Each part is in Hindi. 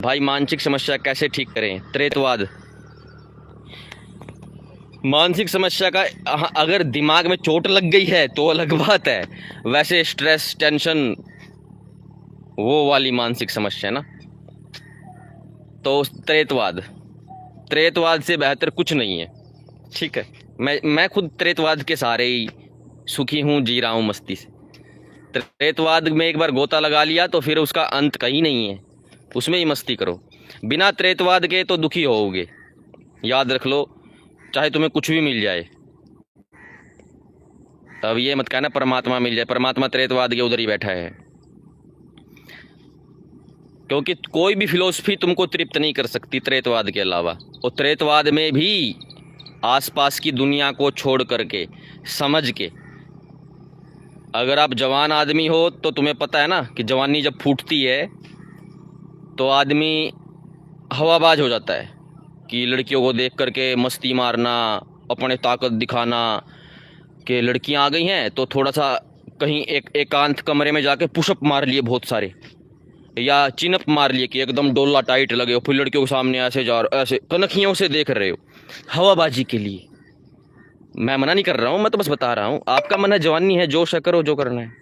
भाई मानसिक समस्या कैसे ठीक करें? त्रेतवाद। मानसिक समस्या का अगर दिमाग में चोट लग गई है तो अलग बात है, वैसे स्ट्रेस टेंशन वो वाली मानसिक समस्या ना, तो त्रेतवाद। त्रेतवाद से बेहतर कुछ नहीं है। ठीक है, मैं खुद त्रेतवाद के सहारे ही सुखी हूँ, जी रहा हूँ मस्ती से। त्रेतवाद में एक बार गोता लगा लिया तो फिर उसका अंत कहीं नहीं है, उसमें ही मस्ती करो। बिना त्रेतवाद के तो दुखी होओगे, याद रख लो, चाहे तुम्हें कुछ भी मिल जाए। अब ये मत कहना परमात्मा मिल जाए, परमात्मा त्रेतवाद के उधर ही बैठा है। क्योंकि कोई भी फिलोसफी तुमको तृप्त नहीं कर सकती त्रेतवाद के अलावा। और त्रेतवाद में भी आसपास की दुनिया को छोड़ करके, समझ के, अगर आप जवान आदमी हो तो तुम्हें पता है ना कि जवानी जब फूटती है तो आदमी हवाबाज हो जाता है, कि लड़कियों को देख करके मस्ती मारना, अपने ताकत दिखाना, कि लड़कियां आ गई हैं तो थोड़ा सा कहीं एकांत कमरे में जाके पुशअप मार लिए बहुत सारे, या चिनअप मार लिए कि एकदम डोला टाइट लगे हो, फिर लड़कियों के सामने ऐसे जा रहे, ऐसे कनखियों से देख रहे हो, हवाबाजी के लिए। मैं मना नहीं कर रहा हूँ, मैं तो बस बता रहा हूँ, आपका मन है, जवानी है, जोश है, करो जो करना है।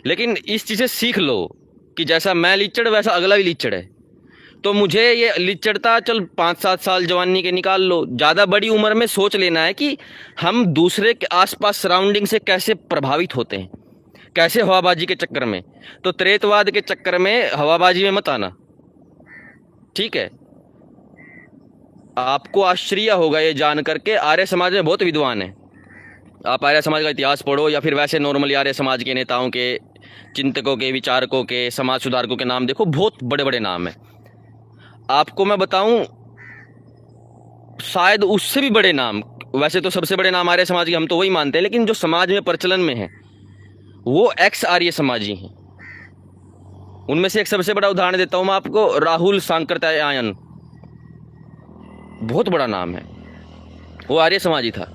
लेकिन इस चीज़ से सीख लो कि जैसा मैं लीचड़ वैसा अगला भी लीचड़ है। तो मुझे ये लिचड़ता चल 5-7 साल जवानी के निकाल लो, ज़्यादा बड़ी उम्र में सोच लेना है कि हम दूसरे के आसपास सराउंडिंग से कैसे प्रभावित होते हैं, कैसे हवाबाजी के चक्कर में। तो त्रेतवाद के चक्कर में हवाबाजी में मत आना, ठीक है। आपको आश्चर्य होगा ये जान करके, आर्य समाज में बहुत विद्वान है। आप आर्य समाज का इतिहास पढ़ो या फिर वैसे नॉर्मली आर्य समाज के नेताओं के, चिंतकों के, विचारकों के, समाज सुधारकों के नाम देखो, बहुत बड़े बड़े नाम हैं। आपको मैं बताऊं, शायद उससे भी बड़े नाम, वैसे तो सबसे बड़े नाम आर्य समाज के हम तो वही मानते हैं, लेकिन जो समाज में प्रचलन में है वो एक्स आर्य समाजी हैं। उनमें से एक सबसे बड़ा उदाहरण देता हूं मैं आपको, राहुल सांकृत्यायन, बहुत बड़ा नाम है, वो आर्य समाजी था।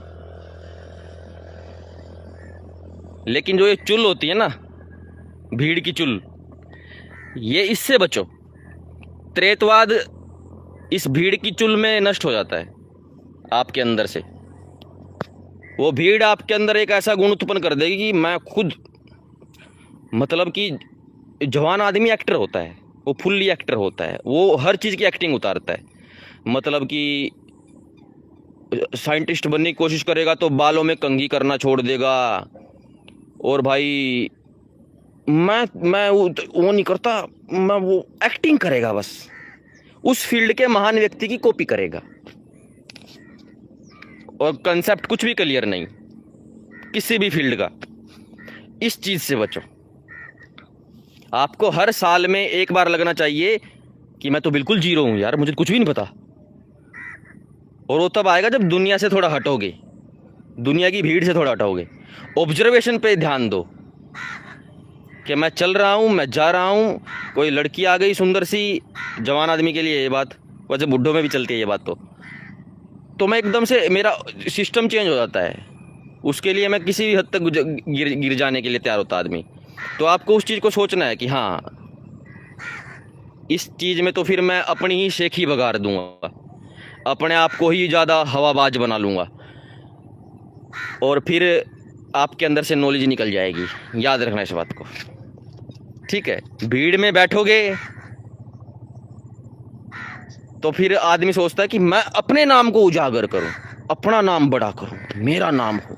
लेकिन जो ये चुल होती है ना, भीड़ की चुल, ये इससे बचो। त्रेतवाद इस भीड़ की चुल में नष्ट हो जाता है आपके अंदर से। वो भीड़ आपके अंदर एक ऐसा गुण उत्पन्न कर देगी कि मैं खुद, मतलब कि जवान आदमी एक्टर होता है, वो फुल्ली एक्टर होता है, वो हर चीज़ की एक्टिंग उतारता है। मतलब कि साइंटिस्ट बनने की कोशिश करेगा तो बालों में कंघी करना छोड़ देगा, और भाई मैं वो नहीं करता, मैं वो एक्टिंग करेगा, बस उस फील्ड के महान व्यक्ति की कॉपी करेगा, और कंसेप्ट कुछ भी क्लियर नहीं किसी भी फील्ड का। इस चीज़ से बचो। आपको हर साल में एक बार लगना चाहिए कि मैं तो बिल्कुल जीरो हूँ यार, मुझे कुछ भी नहीं पता। और वो तब आएगा जब दुनिया से थोड़ा हटोगे, दुनिया की भीड़ से थोड़ा हटोगे, ऑब्जर्वेशन पे ध्यान दो कि मैं चल रहा हूँ, मैं जा रहा हूँ, कोई लड़की आ गई सुंदर सी, जवान आदमी के लिए ये बात, वैसे बुढ़ों में भी चलती है ये बात, तो मैं एकदम से, मेरा सिस्टम चेंज हो जाता है। उसके लिए मैं किसी भी हद तक गिर जाने के लिए तैयार होता आदमी। तो आपको उस चीज़ को सोचना है कि हाँ, इस चीज़ में तो फिर मैं अपनी ही शेखी बगाड़ दूंगा, अपने आप को ही ज़्यादा हवाबाज बना लूँगा, और फिर आपके अंदर से नॉलेज निकल जाएगी। याद रखना इस बात को, ठीक है। भीड़ में बैठोगे तो फिर आदमी सोचता है कि मैं अपने नाम को उजागर करूं, अपना नाम बड़ा करूं, मेरा नाम हो,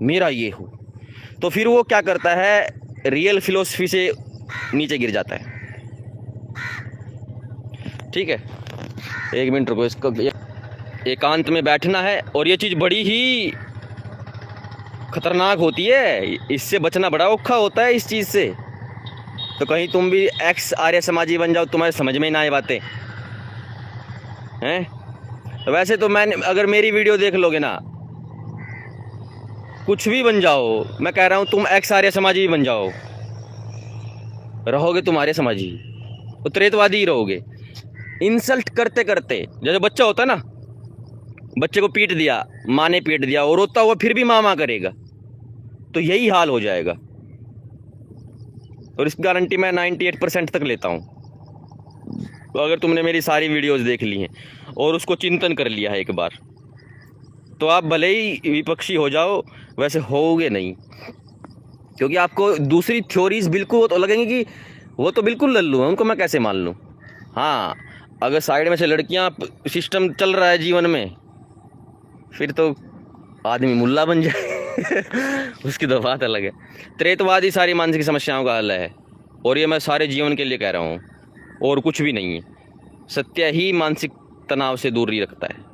मेरा ये हो। तो फिर वो क्या करता है, रियल फिलोसफी से नीचे गिर जाता है। ठीक है, 1 मिनट रुको, इसको एकांत में बैठना है। और ये चीज़ बड़ी ही खतरनाक होती है, इससे बचना बड़ा औखा होता है इस चीज़ से। तो कहीं तुम भी एक्स आर्य समाजी बन जाओ, तुम्हारे समझ में ही ना आए बातें हैं। वैसे तो मैंने, अगर मेरी वीडियो देख लोगे ना, कुछ भी बन जाओ, मैं कह रहा हूँ तुम एक्स आर्य समाजी भी बन जाओ, रहोगे तुम आर्य समाजी, तो त्रेतवादी ही रहोगे। इंसल्ट करते करते, जैसे बच्चा होता है ना, बच्चे को पीट दिया, माँ ने पीट दिया, और रोता हुआ फिर भी माँ माँ करेगा, तो यही हाल हो जाएगा। और इसकी गारंटी मैं 98% तक लेता हूँ। अगर तुमने मेरी सारी वीडियोस देख ली हैं और उसको चिंतन कर लिया है एक बार, तो आप भले ही विपक्षी हो जाओ, वैसे होगे नहीं, क्योंकि आपको दूसरी थ्योरीज बिल्कुल तो लगेंगी कि वो तो बिल्कुल लल्लू है, उनको मैं कैसे मान लूँ। हाँ, अगर साइड में से लड़कियाँ सिस्टम चल रहा है जीवन में, फिर तो आदमी मुल्ला बन जाए उसकी तो बात अलग है। त्रेतवाद ही सारी मानसिक समस्याओं का हल है, और ये मैं सारे जीवन के लिए कह रहा हूँ, और कुछ भी नहीं है। सत्य ही मानसिक तनाव से दूरी रखता है।